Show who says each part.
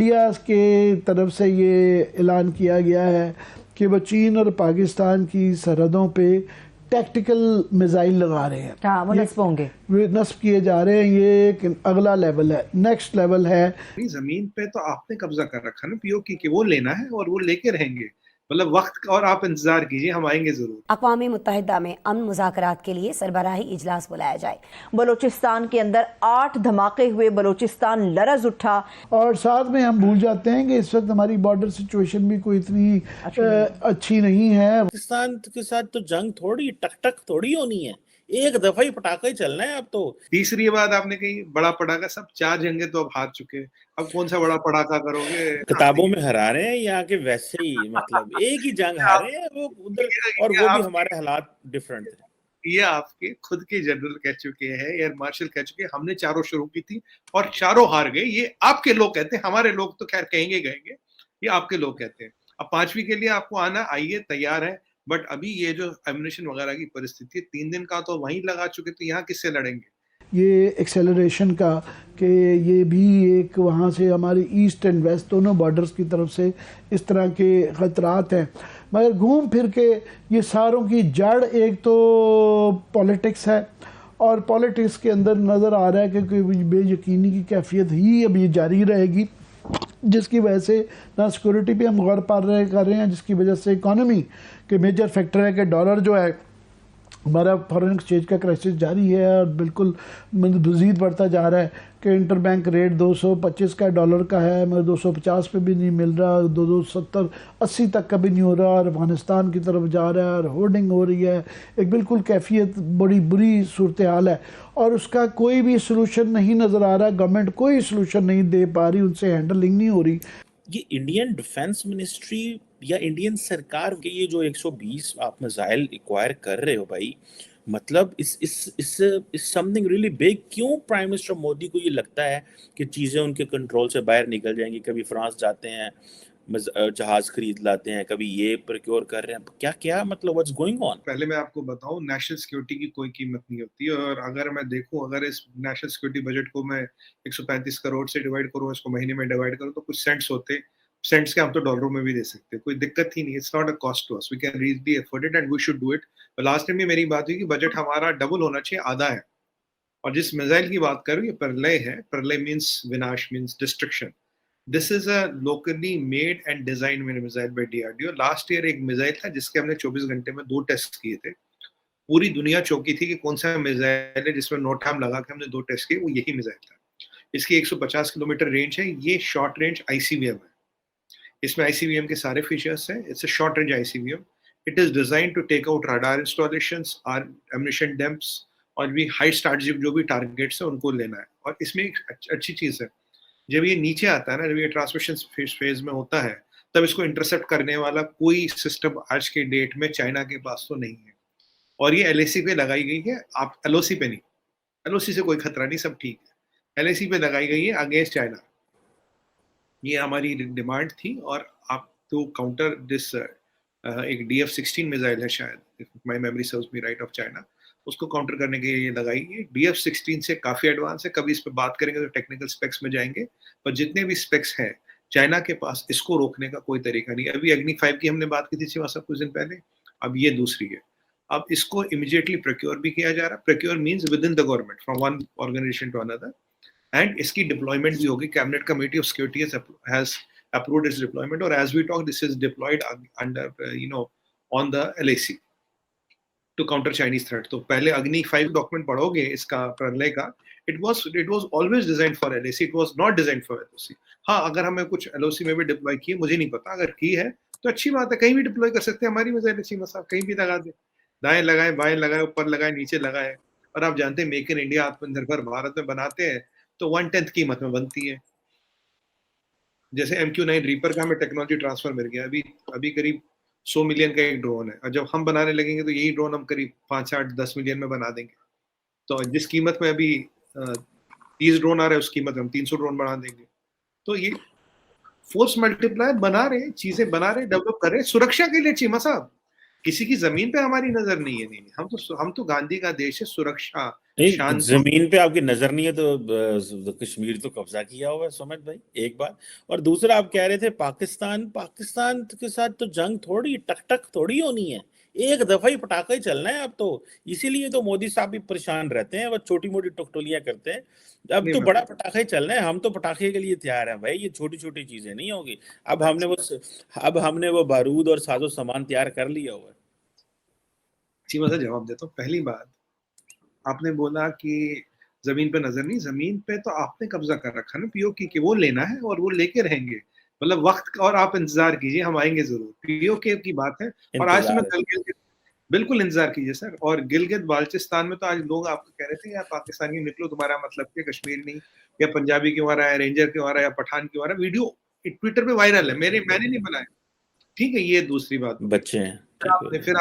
Speaker 1: India के तरफ से ये ऐलान किया गया है कि वो चीन और पाकिस्तान की सरहदों पे टैक्टिकल मिसाइल लगा रहे हैं।
Speaker 2: हाँ, वो नस्ब होंगे,
Speaker 1: नस्ब किए जा रहे हैं। ये एक अगला लेवल है, नेक्स्ट लेवल है।
Speaker 3: जमीन पे तो आपने कब्जा कर रखा ना पीओके की, वो लेना है और वो लेके रहेंगे। मतलब वक्त का, और आप इंतजार कीजिए, हम आएंगे जरूर।
Speaker 2: अक़वाम मुत्तहिदा में अमन मुज़ाकरात के लिए सरबराही इजलास बुलाया जाए। बलोचिस्तान के अंदर 8 धमाके हुए, बलोचिस्तान लरज उठा।
Speaker 1: और साथ में हम भूल जाते हैं कि इस वक्त हमारी बॉर्डर सिचुएशन भी कोई इतनी अच्छी नहीं है।
Speaker 4: पाकिस्तान के साथ तो जंग थोड़ी टक थोड़ी होनी है, एक दफा ही पटाखा ही चलना है अब तो।
Speaker 3: तीसरी बात आपने कही बड़ा पटाखा, सब 4 जंगे तो अब हार चुके हैं, अब कौन सा बड़ा पटाखा करोगे?
Speaker 4: किताबों में हरा रहे हैं यहाँ के वैसे ही, मतलब एक ही जंग हारे हैं वो उधर, और वो भी हमारे हालात डिफरेंट थे।
Speaker 3: ये आपके खुद के जनरल कह चुके हैं, एयर मार्शल कह चुके हैं, हमने चारों शुरू की थी और चारों हार गए। ये आपके लोग कहते हैं, हमारे लोग तो खैर कहेंगे, ये आपके लोग कहते हैं। अब 5वीं के लिए आपको आना, आइए, तैयार है। बट अभी ये जो एमिनेशन वगैरह की परिस्थिति, 3 दिन का तो वहीं लगा चुके, तो यहाँ किससे लड़ेंगे?
Speaker 1: ये एक्सेलरेशन का कि ये भी एक वहाँ से हमारे ईस्ट एंड वेस्ट दोनों बॉर्डर्स की तरफ से इस तरह के ख़तरात हैं। मगर घूम फिर के ये सारों की जड़ एक तो पॉलिटिक्स है, और पॉलिटिक्स के अंदर नज़र आ रहा है कि बेयकीनी की कैफियत ही अब ये जारी रहेगी, जिसकी वजह से ना सिक्योरिटी पे हम गौर कर रहे हैं, जिसकी वजह से इकॉनमी के मेजर फैक्टर है कि डॉलर जो है हमारा फॉरेन एक्सचेंज का क्राइसिस जारी है और बिल्कुल मज़ीद बढ़ता जा रहा है कि इंटर बैंक रेट 225 का डॉलर का है, मगर 250 पे भी नहीं मिल रहा, 270 80 तक का भी नहीं हो रहा, और अफगानिस्तान की तरफ जा रहा है और होर्डिंग हो रही है। एक बिल्कुल कैफियत बड़ी बुरी सूरत हाल है और उसका कोई भी सलूशन नहीं नज़र आ रहा। गवर्नमेंट कोई सलूशन नहीं दे पा रही, उनसे हैंडलिंग नहीं हो रही।
Speaker 4: ये इंडियन डिफेंस मिनिस्ट्री या इंडियन सरकार के ये जो 120 आप मिसाइल एक्वायर कर रहे हो भाई, मतलब इस समथिंग रियली बिग। क्यों प्राइम मिनिस्टर मोदी को ये लगता है कि चीज़ें उनके कंट्रोल से बाहर निकल जाएंगी? कभी फ्रांस जाते हैं, जहाज खरीद लाते हैं, कभी ये प्रोक्योर कर रहे हैं, क्या क्या मतलब व्हाट्स गोइंग ऑन?
Speaker 3: पहले मैं आपको बताऊं, नेशनल सिक्योरिटी की कोई कीमत नहीं होती। और अगर मैं देखूं, अगर इस नेशनल सिक्योरिटी बजट को मैं 135 करोड़ से डिवाइड करूं, इसको महीने में डिवाइड करूं, तो कुछ सेंट्स होते। सेंट्स के हम तो डॉलरों में भी दे सकते हैं, कोई दिक्कत ही नहीं। It's not a cost to us, we can रीजली afford it and we should do it. Last time भी मेरी बात हुई कि बजट हमारा डबल होना चाहिए, आधा है। और जिस मिसाइल की बात करूं, ये प्रलय है। प्रलय मीन्स विनाश, means destruction. This is a locally made and design missile bye DRDO. Last year एक मिसाइल था जिसके हमने 24 घंटे में 2 टेस्ट किए थे। पूरी दुनिया चौंकी थी कि कौन सा मिसाइल है जिसमें नो टाइम लगा के हमने 2 टेस्ट किए, वो यही मिसाइल था। इसकी 150 किलोमीटर रेंज है। ये शॉर्ट रेंज आईसीबीएम है। इसमें आईसीबीएम के सारे फीचर्स हैं। It's a short range ICBM. It is design to take out radar installations, ammunition dumps, और भी हाई स्टार्ट जो भी टारगेट्स है उनको लेना है। और इसमें एक अच्छी चीज है, जब ये नीचे आता है ना, जब ये ट्रांसमिशन फेज में होता है, तब इसको इंटरसेप्ट करने वाला कोई सिस्टम आज के डेट में चाइना के पास तो नहीं है। और ये एलएसी पे लगाई गई है, आप एलओसी पे नहीं। एलओसी से कोई खतरा नहीं, सब ठीक है। एलएसी पे लगाई गई है अगेंस्ट चाइना। ये हमारी डिमांड थी। और आप तो काउंटर दिस एक DF-16 मिसाइल है शायद, if my memory serves me right, of China. उसको काउंटर करने के लिए लगाई है। DF-16 से काफी एडवांस है। कभी इस पे बात करेंगे तो टेक्निकल स्पेक्स में जाएंगे, पर जितने भी स्पेक्स हैं चाइना के पास, इसको रोकने का कोई तरीका नहीं। अभी अग्नि 5 की हमने बात की थी श्रीवास्तव कुछ दिन पहले, अब ये दूसरी है। अब इसको इमीडिएटली प्रोक्योर भी किया जा रहा है। Procure means within the government, from one organisation to another, and इसकी डिप्लॉयमेंट भी होगी। Cabinet committee of security has approved its deployment, or as we talk, this is deployed under on the LAC to counter Chinese threat. तो पहले अग्नि 5 document पढ़ोगे इसका, प्रलय का, it was always designed for LAC, it was not designed for LOC. हाँ, अगर हमें कुछ LOC में भी डिप्लॉय किए, मुझे नहीं पता, अगर की है तो अच्छी बात है, कहीं भी डिप्लॉय कर सकते हैं। हमारी मिसाइल अच्छी मसाल कहीं भी लगा दे, दाएं लगाए, बाएं लगाए, ऊपर लगाए, नीचे लगाए। और आप जानते हैं मेक इन इंडिया, आत्मनिर्भर भारत में बनाते हैं तो 1/10 कीमत में बनती है। जैसे MQ-9 रीपर का हमें टेक्नोलॉजी ट्रांसफर मिल गया, अभी करीब 100 मिलियन का एक ड्रोन है, और जब हम बनाने लगेंगे तो यही ड्रोन हम करीब 5, 8, 10 मिलियन में बना देंगे। तो जिस कीमत में अभी 30 ड्रोन आ रहे हैं, उस कीमत में हम 300 ड्रोन बना देंगे। तो ये फोर्स मल्टीप्लायर बना रहे, चीजें बना रहे, डेवलप कर रहे, सुरक्षा के लिए। चीमा साहब, किसी की जमीन पे हमारी नजर नहीं है। नहीं, हम तो गांधी का देश है, सुरक्षा,
Speaker 4: नहीं,
Speaker 3: शांति।
Speaker 4: जमीन पे आपकी नजर नहीं है तो कश्मीर तो कब्जा किया हुआ है सुमित भाई, एक बात। और दूसरा आप कह रहे थे पाकिस्तान, पाकिस्तान के साथ तो जंग थोड़ी टक टक थोड़ी होनी है, एक दफा ही पटाखा ही चलना है अब तो। इसीलिए तो मोदी साहब भी परेशान रहते हैं, वो छोटी मोटी टुकटुलियां करते हैं। अब
Speaker 3: नहीं
Speaker 4: तो
Speaker 3: मैं
Speaker 4: बड़ा पटाखा ही चलना है, हम तो पटाखे के लिए तैयार हैं भाई, ये छोटी छोटी चीजें नहीं होगी। अब हमने वो अब हमने वो बारूद और साजो सामान तैयार कर लिया हुआ है।
Speaker 3: अच्छी बात है, जवाब देता हूँ। पहली बात, आपने बोला कि जमीन पे नजर नहीं, जमीन पे तो आपने कब्जा कर रखा ना पीओके की, वो लेना है और वो लेके रहेंगे। मतलब वक्त का, और आप इंतजार कीजिए, हम आएंगे जरूर। पीओके की बात है। और आज तो मैं
Speaker 4: इंतजार है।
Speaker 3: कल गिलगित, बिल्कुल इंतजार कीजिए सर। और गिलगित बाल्चिस्तान में तो आज लोग आपको कह रहे थे यार पाकिस्तानी निकलो, तुम्हारा मतलब क्या, कश्मीर नहीं, या पंजाबी क्यों आ रहा है, रेंजर क्यों आ रहा है, या पठान क्यों आ रहा है। वीडियो ट्विटर पे वायरल है, मैंने नहीं बनाया। ठीक है, ये दूसरी बात हो गई।
Speaker 4: बच्चे हैं,
Speaker 3: फिर
Speaker 4: ठीक
Speaker 3: आपने
Speaker 4: है।
Speaker 3: फिर